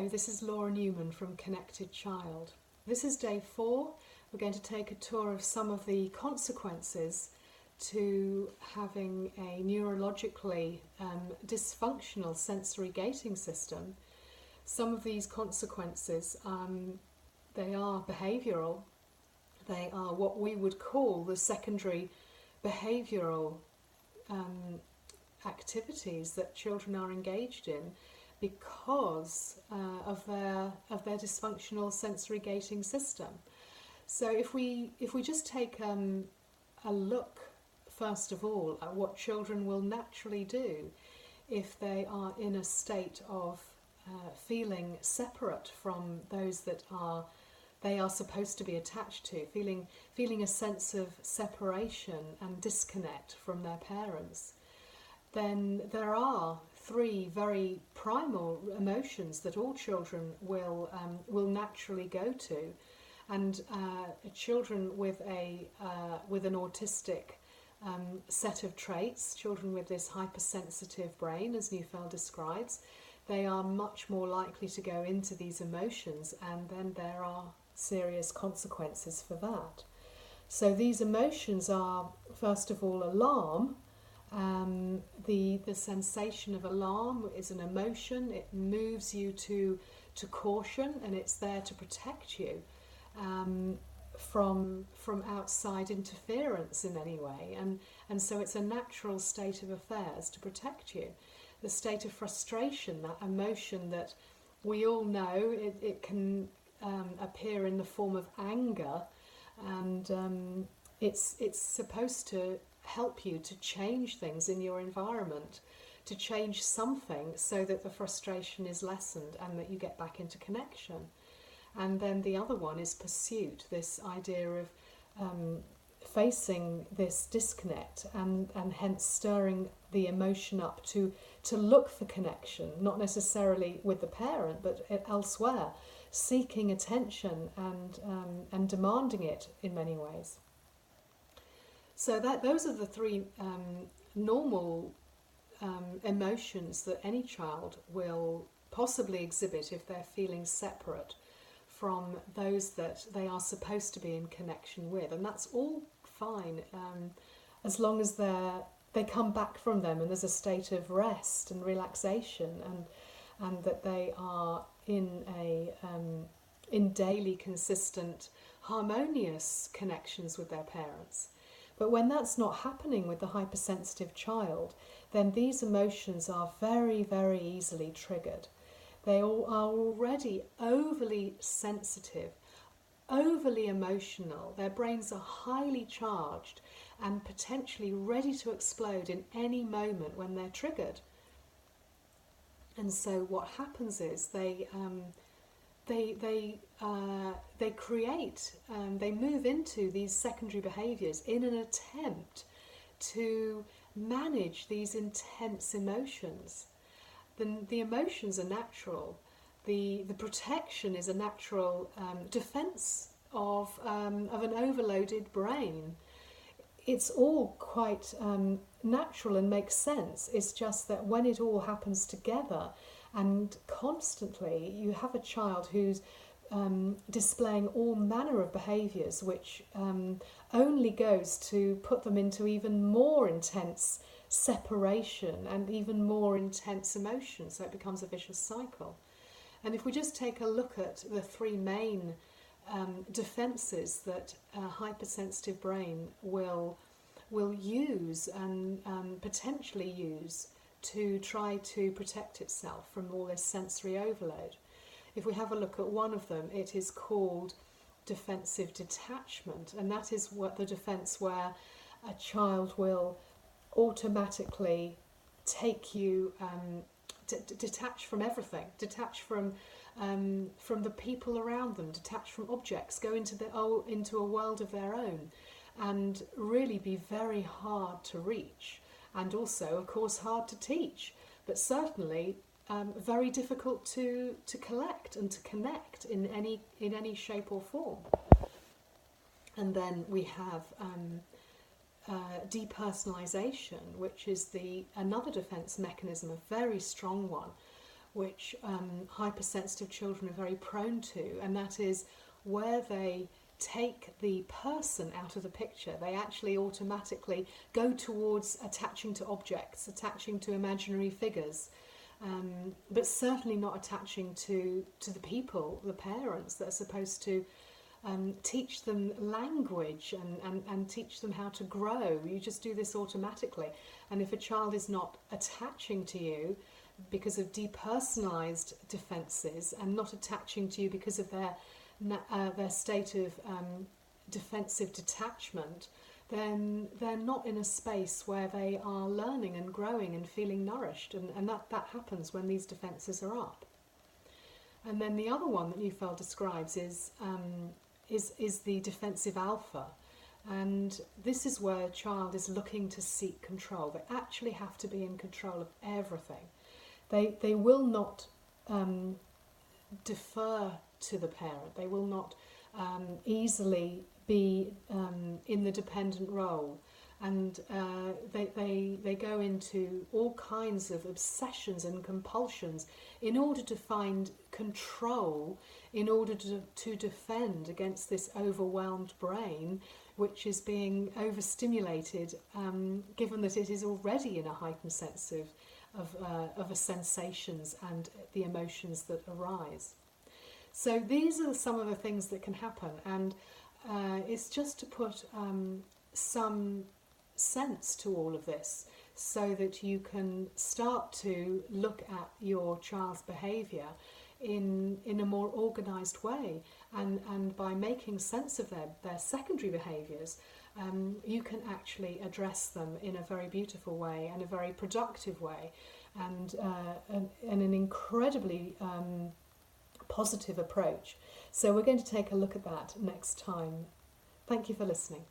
Hello, this is Laura Newman from Connected Child. This is day 4. We're going to take a tour of some of the consequences to having a neurologically dysfunctional sensory gating system. Some of these consequences, they are behavioural. They are what we would call the secondary behavioural activities that children are engaged in because of their dysfunctional sensory gating system. So if we just take a look first of all at what children will naturally do if they are in a state of feeling separate from those that they are supposed to be attached to, feeling a sense of separation and disconnect from their parents, then there are 3 very primal emotions that all children will naturally go to, and children with an autistic set of traits, children with this hypersensitive brain, as Neufeld describes, they are much more likely to go into these emotions, and then there are serious consequences for that. So these emotions are, first of all, alarm. The sensation of alarm is an emotion. It moves you to caution, and it's there to protect you from outside interference in any way, and so it's a natural state of affairs to protect you. The state of frustration, that emotion that we all know, it can appear in the form of anger, and it's supposed to help you to change things in your environment, to change something so that the frustration is lessened and that you get back into connection. And then the other one is pursuit, this idea of facing this disconnect and hence stirring the emotion up to look for connection, not necessarily with the parent but elsewhere, seeking attention and demanding it in many ways. So those are the 3 normal emotions that any child will possibly exhibit if they're feeling separate from those that they are supposed to be in connection with, and that's all fine as long as they come back from them and there's a state of rest and relaxation, and that they are in daily consistent harmonious connections with their parents. But when that's not happening with the hypersensitive child, then these emotions are very, very easily triggered. They all are already overly sensitive, overly emotional. Their brains are highly charged and potentially ready to explode in any moment when they're triggered. And so what happens is they move into these secondary behaviours in an attempt to manage these intense emotions. The emotions are natural. The protection is a natural defence of an overloaded brain. It's all quite natural and makes sense. It's just that when it all happens together and constantly, you have a child who's displaying all manner of behaviours which only goes to put them into even more intense separation and even more intense emotion, so it becomes a vicious cycle. And if we just take a look at the 3 main defences that a hypersensitive brain will use and potentially use to try to protect itself from all this sensory overload. If we have a look at one of them, it is called defensive detachment, and that is what the defence where a child will automatically take you detach from everything, detach from the people around them, detach from objects, go into a world of their own, and really be very hard to reach, and also, of course, hard to teach, but certainly very difficult to collect and to connect in any shape or form. And then we have depersonalization, which is another defense mechanism, a very strong one, which hypersensitive children are very prone to, and that is where they take the person out of the picture. They actually automatically go towards attaching to objects, attaching to imaginary figures, but certainly not attaching to the people, the parents that are supposed to teach them language and teach them how to grow. You just do this automatically. And if a child is not attaching to you because of depersonalised defences and not attaching to you because of their state of defensive detachment, then they're not in a space where they are learning and growing and feeling nourished. And that happens when these defences are up. And then the other one that Neufeld describes is the defensive alpha. And this is where a child is looking to seek control. They actually have to be in control of everything. They will not defer to the parent. They will not easily be in the dependent role. And they go into all kinds of obsessions and compulsions in order to find control, in order to defend against this overwhelmed brain, which is being overstimulated, given that it is already in a heightened sense of the sensations and the emotions that arise. So these are some of the things that can happen, and it's just to put some sense to all of this so that you can start to look at your child's behaviour in a more organised way, and by making sense of their secondary behaviours, you can actually address them in a very beautiful way and a very productive way, and an incredibly positive approach. So we're going to take a look at that next time. Thank you for listening.